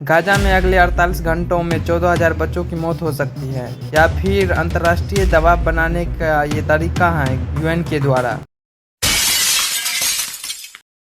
Gaza में अगले 48 घंटों में 14,000 बच्चों की मौत हो सकती है, या फिर अंतर्राष्ट्रीय दबाव बनाने का ये तरीका है यूएन के द्वारा।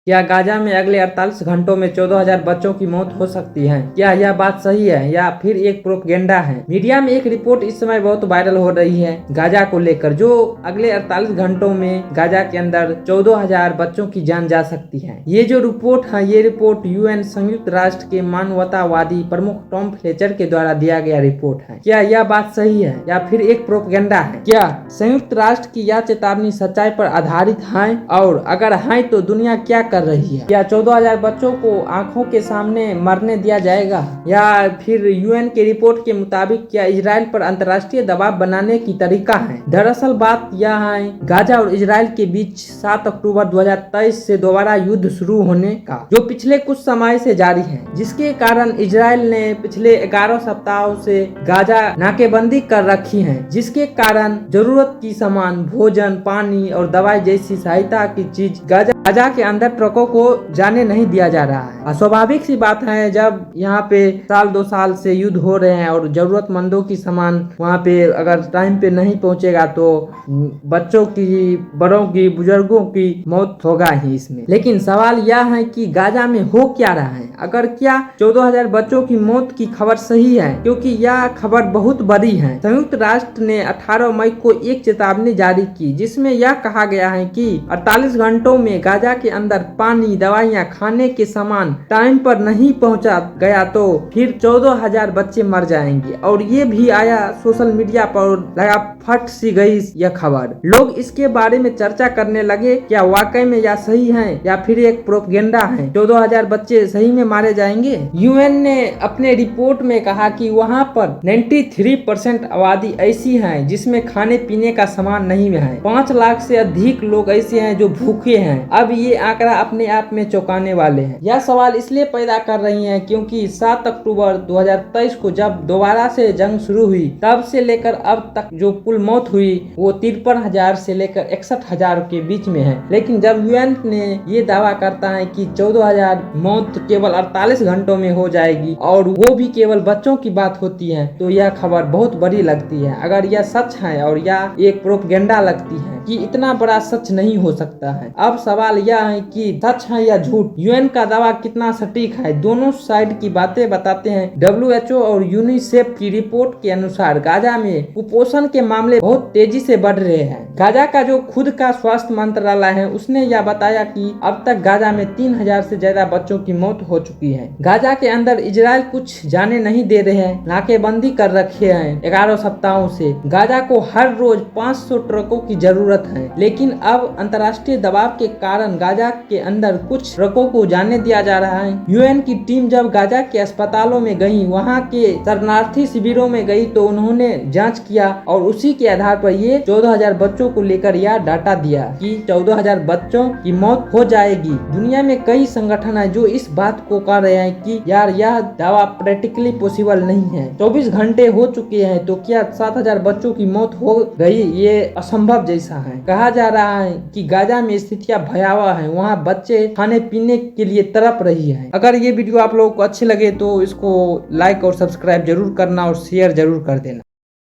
क्या गाजा में अगले 48 घंटों में 14,000 बच्चों की मौत हो सकती है? क्या यह बात सही है या फिर एक प्रोपेगेंडा है? मीडिया में एक रिपोर्ट इस समय बहुत वायरल हो रही है गाजा को लेकर, जो अगले 48 घंटों में गाजा के अंदर 14,000 बच्चों की जान जा सकती है। ये जो रिपोर्ट है, ये रिपोर्ट यूएन संयुक्त राष्ट्र के मानवतावादी प्रमुख टॉम फ्लेचर के द्वारा दिया गया रिपोर्ट है। क्या यह बात सही है या फिर एक प्रोपेगेंडा है? क्या संयुक्त राष्ट्र की यह चेतावनी सच्चाई पर आधारित है, और अगर है तो दुनिया क्या कर रही है? क्या 14,000 बच्चों को आंखों के सामने मरने दिया जाएगा, या फिर यूएन के रिपोर्ट के मुताबिक क्या इजराइल पर अंतर्राष्ट्रीय दबाव बनाने की तरीका है? दरअसल बात यह है, गाजा और इजराइल के बीच 7 अक्टूबर 2023 से दोबारा युद्ध शुरू होने का, जो पिछले कुछ समय से जारी है, जिसके कारण इजराइल ने पिछले 11 सप्ताहों से गाजा नाकेबंदी कर रखी है, जिसके कारण जरूरत की सामान, भोजन, पानी और दवाई जैसी सहायता की चीज गाजा के अंदर ट्रकों को जाने नहीं दिया जा रहा है। स्वाभाविक सी बात है, जब यहाँ पे साल 2 साल से युद्ध हो रहे हैं और जरूरतमंदों की सामान वहाँ पे अगर टाइम पे नहीं पहुँचेगा तो बच्चों की, बड़ों की, बुजुर्गों की मौत होगा ही इसमें। लेकिन सवाल यह है कि गाजा में हो क्या रहा है? अगर क्या 14,000 बच्चों की मौत की खबर सही है, क्योंकि यह खबर बहुत बड़ी है। संयुक्त राष्ट्र ने 18 मई को एक चेतावनी जारी की, जिसमें यह कहा गया है कि 48 घंटों में गाजा के अंदर पानी, दवाइयाँ, खाने के सामान टाइम पर नहीं पहुंचा गया तो फिर 14,000 बच्चे मर जाएंगे। और ये भी आया सोशल मीडिया पर, लगा फट सी गई यह खबर। लोग इसके बारे में चर्चा करने लगे, क्या वाकई में यह सही है या फिर एक प्रोपेगेंडा है? 14,000 बच्चे सही में मारे जाएंगे? यूएन ने अपने रिपोर्ट में कहा कि वहाँ पर 93% आबादी ऐसी है जिसमें खाने पीने का सामान नहीं है। 5 लाख से अधिक लोग ऐसे हैं जो भूखे हैं। अब ये आंकड़ा अपने आप में चौंकाने वाले हैं। यह सवाल इसलिए पैदा कर रही है क्योंकि 7 अक्टूबर 2023 को जब दोबारा से जंग शुरू हुई, तब से लेकर अब तक जो कुल मौत हुई वो 53,000 से लेकर 61,000 के बीच में है। लेकिन जब यूएन ने ये दावा करता है कि 14,000 मौत केवल 48 घंटों में हो जाएगी, और वो भी केवल बच्चों की बात होती है, तो यह खबर बहुत बड़ी लगती है। अगर यह सच है और यह एक प्रोपेगेंडा लगती है कि इतना बड़ा सच नहीं हो सकता है। अब सवाल यह है कि सच है या झूठ? यूएन का दावा कितना सटीक है? दोनों साइड की बातें बताते हैं। डब्ल्यूएचओ और यूनिसेफ की रिपोर्ट के अनुसार गाजा में कुपोषण के मामले बहुत तेजी से बढ़ रहे हैं। गाजा का जो खुद का स्वास्थ्य मंत्रालय है, उसने यह बताया कि अब तक गाजा में 3,000 से ज्यादा बच्चों की मौत हो चुकी है। गाजा के अंदर इजराइल कुछ जाने नहीं दे रहे हैं, नाकेबंदी कर रखे हैं 11 सप्ताहों से। गाजा को हर रोज 500 ट्रकों की जरूरत है, लेकिन अब अंतर्राष्ट्रीय दबाव के कारण गाजा के अंदर कुछ ट्रकों को जाने दिया जा रहा है। यूएन की टीम जब गाजा के अस्पतालों में गई, वहां के शरणार्थी शिविरों में गई, तो उन्होंने जांच किया और उसी के आधार पर ये 14,000 बच्चों को लेकर यह डाटा दिया कि 14,000 बच्चों की मौत हो जाएगी। दुनिया में कई संगठन है जो इस बात को कह रहे हैं कि यार यह दावा प्रैक्टिकली पॉसिबल नहीं है। 24 घंटे हो चुके हैं, तो क्या 7,000 बच्चों की मौत हो गई? ये असंभव जैसा है। कहा जा रहा है कि गाजा में स्थितियां भयावह है, वहाँ बच्चे खाने पीने के लिए तड़प रही है। अगर ये वीडियो आप लोगों को अच्छे लगे तो इसको लाइक और सब्सक्राइब जरूर करना और शेयर जरूर कर देना।